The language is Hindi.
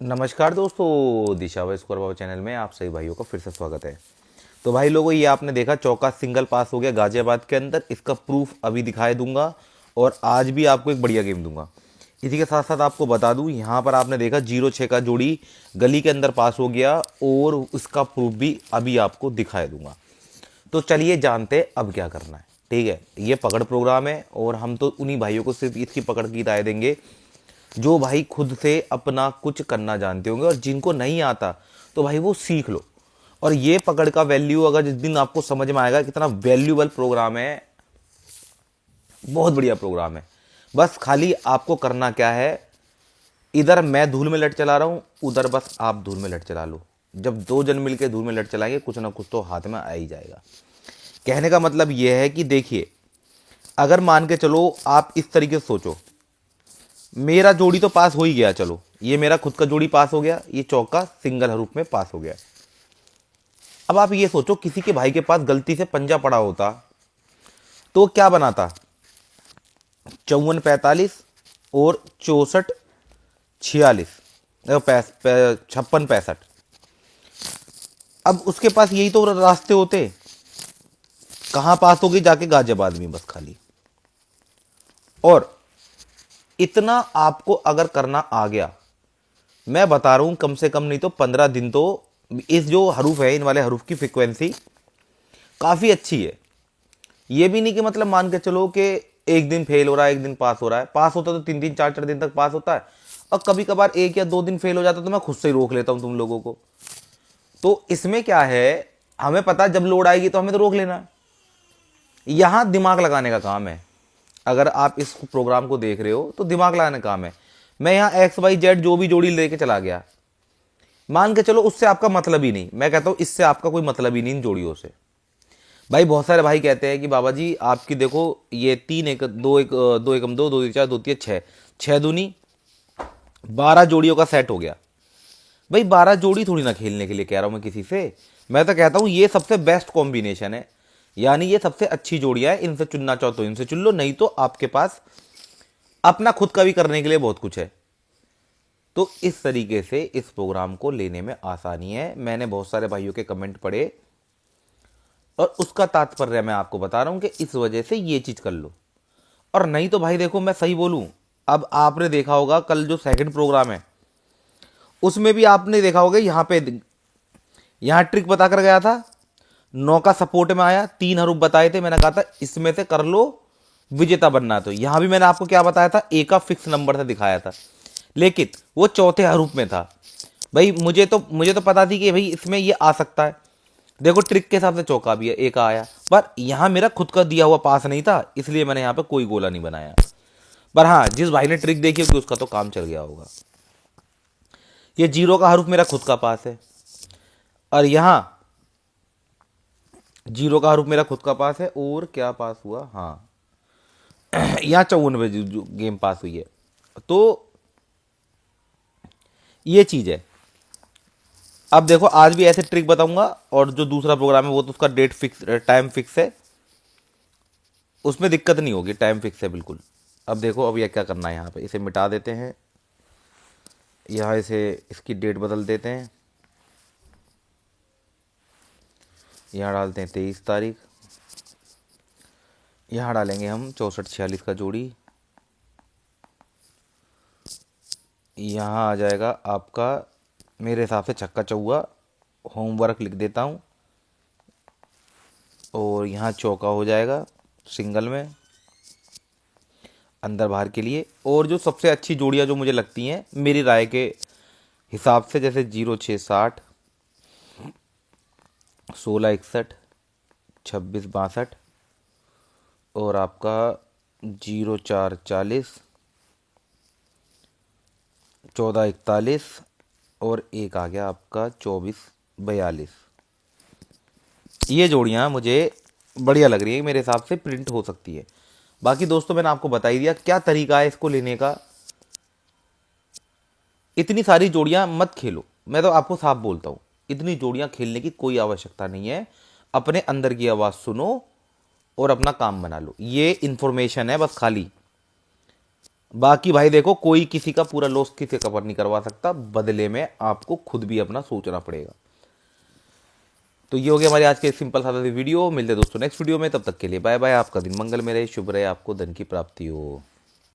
नमस्कार दोस्तों, दिशा व स्कोर बाबा चैनल में आप सभी भाइयों का फिर से स्वागत है। तो भाई लोगों, ये आपने देखा चौका सिंगल पास हो गया गाजियाबाद के अंदर। इसका प्रूफ अभी दिखाई दूंगा और आज भी आपको एक बढ़िया गेम दूंगा। इसी के साथ साथ आपको बता दूं, यहाँ पर आपने देखा 0-6 का जोड़ी गली के अंदर पास हो गया और उसका प्रूफ भी अभी आपको दिखाई दूंगा। तो चलिए जानते हैं अब क्या करना है। ठीक है, ये पकड़ प्रोग्राम है और हम तो उन्हीं भाइयों को सिर्फ इसकी पकड़ की राय देंगे जो भाई खुद से अपना कुछ करना जानते होंगे, और जिनको नहीं आता तो भाई वो सीख लो। और ये पकड़ का वैल्यू अगर जिस दिन आपको समझ में आएगा कितना वैल्यूबल प्रोग्राम है, बहुत बढ़िया प्रोग्राम है। बस खाली आपको करना क्या है, इधर मैं धूल में लट चला रहा हूं, उधर बस आप धूल में लट चला लो। जब दो जन मिलकर धूल में लट चलाएंगे कुछ ना कुछ तो हाथ में आ ही जाएगा। कहने का मतलब यह है कि देखिए, अगर मान के चलो आप इस तरीके से सोचो, मेरा जोड़ी तो पास हो ही गया, चलो ये मेरा खुद का जोड़ी पास हो गया, ये चौका सिंगल हरूफ में पास हो गया। अब आप ये सोचो किसी के भाई के पास गलती से पंजा पड़ा होता तो क्या बनाता, 54-45 और 64-46, 56-65। अब उसके पास यही तो रास्ते होते, कहां पास हो गई, जाके गाजियाबाद में बस खाली। और इतना आपको अगर करना आ गया, मैं बता रहा हूं कम से कम नहीं तो 15 दिन तो इस जो हरूफ है, इन वाले हरूफ की फ्रिक्वेंसी काफ़ी अच्छी है। ये भी नहीं कि मतलब मान के चलो कि एक दिन फेल हो रहा है एक दिन पास हो रहा है। पास होता तो 3-3 4-4 दिन तक पास होता है, और कभी कभार 1 या 2 दिन फेल हो जाता तो मैं खुद से ही रोक लेता हूं तुम लोगों को। तो इसमें क्या है, हमें पता है जब लोड आएगी तो हमें तो रोक लेना है। यहां दिमाग लगाने का काम है। अगर आप इस प्रोग्राम को देख रहे हो तो दिमाग लगाने का काम है। मैं यहाँ XYZ जो भी जोड़ी लेके चला गया, मान के चलो उससे आपका मतलब ही नहीं, मैं कहता हूं इससे आपका कोई मतलब ही नहीं इन जोड़ियों से। भाई बहुत सारे भाई कहते हैं कि बाबा जी आपकी देखो ये 3 1 2 1 2 1 2 2 4 2 3 6 6 दूनी 12 जोड़ियों का सेट हो गया। भाई 12 जोड़ी थोड़ी ना खेलने के लिए कह रहा हूं मैं किसी से। मैं तो कहता हूं ये सबसे बेस्ट कॉम्बिनेशन है, यानी ये सबसे अच्छी जोड़ियां हैं। इनसे चुनना चाहो तो इनसे चुन लो, नहीं तो आपके पास अपना खुद का भी करने के लिए बहुत कुछ है। तो इस तरीके से इस प्रोग्राम को लेने में आसानी है। मैंने बहुत सारे भाइयों के कमेंट पढ़े और उसका तात्पर्य मैं आपको बता रहा हूं कि इस वजह से ये चीज कर लो। और नहीं तो भाई देखो, मैं सही बोलूं, अब आपने देखा होगा कल जो सेकंड प्रोग्राम है उसमें भी आपने देखा होगा, यहां ट्रिक बता कर गया था, 9 का सपोर्ट में आया, 3 हरूफ बताए थे, मैंने कहा था इसमें से कर लो विजेता बनना। तो यहां भी मैंने आपको क्या बताया था, ए का फिक्स नंबर से दिखाया था, लेकिन वो चौथे हरूफ में था। भाई मुझे तो पता थी कि भाई इसमें ये आ सकता है। देखो ट्रिक के हिसाब से चौका भी है, एक आया, पर यहां मेरा खुद का दिया हुआ पास नहीं था, इसलिए मैंने यहां पे कोई गोला नहीं बनाया। पर हाँ, जिस भाई ने ट्रिक देखी होगी उसका तो काम चल गया होगा। ये 0 का हरूफ मेरा खुद का पास है, और यहां 0 का हरूफ मेरा खुद का पास है, और क्या पास हुआ, हाँ यहाँ 54 जो गेम पास हुई है। तो ये चीज है। अब देखो आज भी ऐसे ट्रिक बताऊंगा, और जो दूसरा प्रोग्राम है वो तो उसका डेट फिक्स, टाइम फिक्स है, उसमें दिक्कत नहीं होगी, टाइम फिक्स है बिल्कुल। अब देखो अब यह क्या करना है, यहाँ पे इसे मिटा देते हैं, यहाँ इसे इसकी डेट बदल देते हैं, यहाँ डालते हैं 23 तारीख, यहाँ डालेंगे हम 64-46 का जोड़ी, यहाँ आ जाएगा आपका मेरे हिसाब से छक्का चौवा, होमवर्क लिख देता हूँ, और यहाँ चौका हो जाएगा सिंगल में अंदर बाहर के लिए। और जो सबसे अच्छी जोड़ियाँ जो मुझे लगती हैं मेरी राय के हिसाब से, जैसे 0-6-60, 16-61, 26-62, और आपका 0-4-40, 14-41, और एक आ गया आपका 24-42। ये जोड़ियाँ मुझे बढ़िया लग रही है, मेरे हिसाब से प्रिंट हो सकती है। बाकी दोस्तों मैंने आपको बता ही दिया क्या तरीका है इसको लेने का। इतनी सारी जोड़ियां मत खेलो, मैं तो आपको साफ बोलता हूं, इतनी जोड़ियां खेलने की कोई आवश्यकता नहीं है। अपने अंदर की आवाज सुनो और अपना काम बना लो, ये इंफॉर्मेशन है बस खाली। बाकी भाई देखो, कोई किसी का पूरा लॉस किसी कवर नहीं करवा सकता, बदले में आपको खुद भी अपना सोचना पड़ेगा। तो ये हो गया हमारे आज के सिंपल सादा वीडियो। मिलते हैं दोस्तों नेक्स्ट वीडियो में, तब तक के लिए बाय बाय। आपका दिन मंगल में रहे, शुभ रहे, आपको धन की प्राप्ति हो।